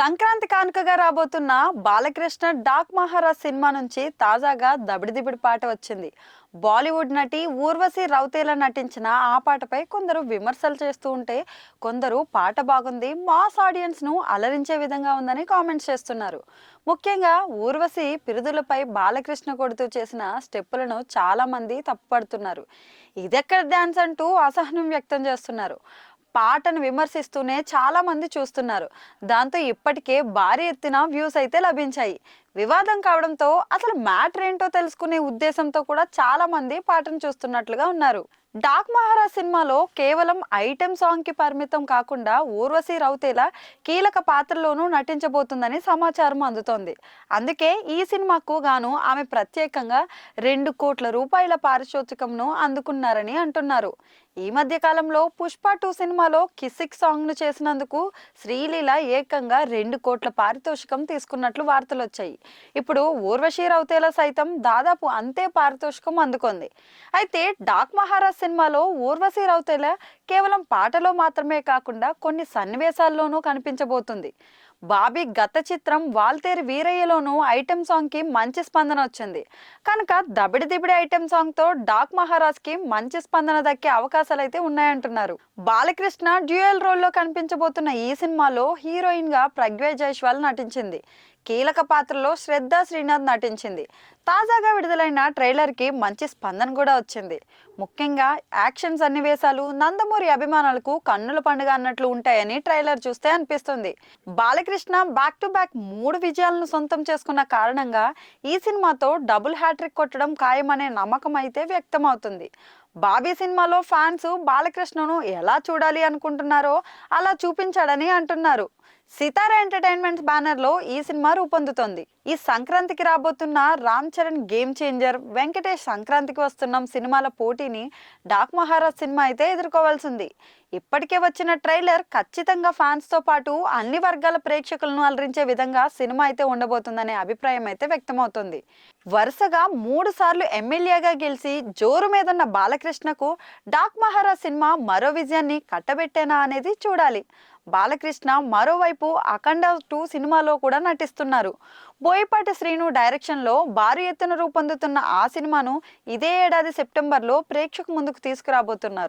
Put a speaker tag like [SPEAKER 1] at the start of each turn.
[SPEAKER 1] సంక్రాంతి కానుకగా రాబోతున్న Balakrishna dock Maharaj cinema నుంచి తాజాగా దబిడిదిబిడి పాట వచ్చింది. బాలీవుడ్ నటి ఊర్వశి రౌతేలా నటించిన ఆ పాటపై కొందరు విమర్శలు చేస్తూ ఉంటే, కొందరు పాట బాగుంది, మాస్ ఆడియన్స్ ను అలరించే విధంగా ఉందని కామెంట్స్ చేస్తున్నారు. ముఖ్యంగా ఊర్వశి పిరుదులపై బాలకృష్ణ కొడుతూ చేసిన స్టెప్పులను చాలా మంది తప్పుపడుతున్నారు. ఇదెక్కడ డాన్స్ అంటూ అసహనం వ్యక్తం చేస్తున్నారు. పాటను విమర్శిస్తూనే చాలా మంది చూస్తున్నారు. దాంతో ఇప్పటికే భారీ ఎత్తున వ్యూస్ అయితే లభించాయి. వివాదం కావడంతో అసలు మ్యాటర్ ఏంటో తెలుసుకునే ఉద్దేశంతో కూడా చాలా మంది పాటను చూస్తున్నట్లుగా ఉన్నారు. డాక్ మహారాజ్ సినిమాలో కేవలం ఐటెం సాంగ్ కి పరిమితం కాకుండా ఊర్వశి రౌతేలా కీలక పాత్రలోనూ నటించబోతుందని సమాచారం అందుతోంది. అందుకే ఈ సినిమాకు గాను ఆమె ప్రత్యేకంగా 2 కోట్ల రూపాయల పారితోషికంను అందుకున్నారని అంటున్నారు. ఈ మధ్య కాలంలో పుష్ప 2 సినిమాలో కిసిక్ సాంగ్ ను చేసినందుకు శ్రీలీల ఏకంగా 2 కోట్ల పారితోషికం తీసుకున్నట్లు వార్తలు వచ్చాయి. ఇప్పుడు ఊర్వశి రౌతేలా సైతం దాదాపు అంతే పారితోషికం అందుకుంది. అయితే డాక్ మహారాజ్ సినిమాలో ఊర్వశి రౌతేలా కేవలం పాటలో మాత్రమే కాకుండా కొన్ని సన్నివేశాల్లోనూ కనిపించబోతుంది. బాబీ గత చిత్రం వాల్తేరు వీరయ్యలోనూ ఐటెం సాంగ్ కి మంచి స్పందన వచ్చింది కనుక దబిడి దిబిడి ఐటెం సాంగ్ తో డాక్ మహారాజ్ కి మంచి స్పందన దక్కే అవకాశాలు అయితే ఉన్నాయంటున్నారు. బాలకృష్ణ డ్యూయల్ రోల్ లో కనిపించబోతున్న ఈ సినిమాలో హీరోయిన్ గా ప్రగ్వే జైస్వాల్ నటించింది. కీలక పాత్రలో శ్రద్ధ శ్రీనాథ్ నటించింది. తాజాగా విడుదలైన ట్రైలర్ కి మంచి స్పందన కూడా వచ్చింది. ముఖ్యంగా యాక్షన్ సన్నివేశాలు నందమూరి అభిమానులకు కన్నుల పండుగ అన్నట్లు ఉంటాయని ట్రైలర్ చూస్తే అనిపిస్తుంది. బాలకృష్ణ బ్యాక్ టు బ్యాక్ 3 విజయాలను సొంతం చేసుకున్న కారణంగా ఈ సినిమాతో డబుల్ హ్యాట్రిక్ కొట్టడం ఖాయమనే నమ్మకం అయితే వ్యక్తం అవుతుంది. బాబీ సినిమాలో ఫ్యాన్స్ బాలకృష్ణను ఎలా చూడాలి అనుకుంటున్నారో అలా చూపించాడని అంటున్నారు. సితారా ఎంటర్టైన్మెంట్స్ బ్యానర్ లో ఈ సినిమా రూపొందుతోంది. ఈ సంక్రాంతికి రాబోతున్న రామ్ చరణ్ గేమ్ చేంజర్, వెంకటేష్ సంక్రాంతికి వస్తున్న సినిమాల పోటీని డాక్ మహారాజ్ సినిమా అయితే ఎదుర్కోవాల్సింది. ఇప్పటికే వచ్చిన ట్రైలర్ ఖచ్చితంగా ఫ్యాన్స్ తో పాటు అన్ని వర్గాల ప్రేక్షకులను అలరించే విధంగా సినిమా అయితే ఉండబోతుందనే అభిప్రాయం అయితే వ్యక్తమవుతుంది. వరుసగా 3 సార్లు ఎమ్మెల్యేగా గెలిచి జోరు మీదున్న బాలకృష్ణకు డాక్ మహారాజ్ సినిమా మరో విజయాన్ని కట్టబెట్టేనా అనేది చూడాలి. బాలకృష్ణ మరోవైపు అఖండ 2 సినిమాలో కూడా నటిస్తున్నారు. బోయపాటి శ్రీను డైరెక్షన్ లో భారీ ఎత్తున రూపొందుతున్న ఆ సినిమాను ఇదే ఏడాది సెప్టెంబర్లో ప్రేక్షకు ముందుకు తీసుకురాబోతున్నారు.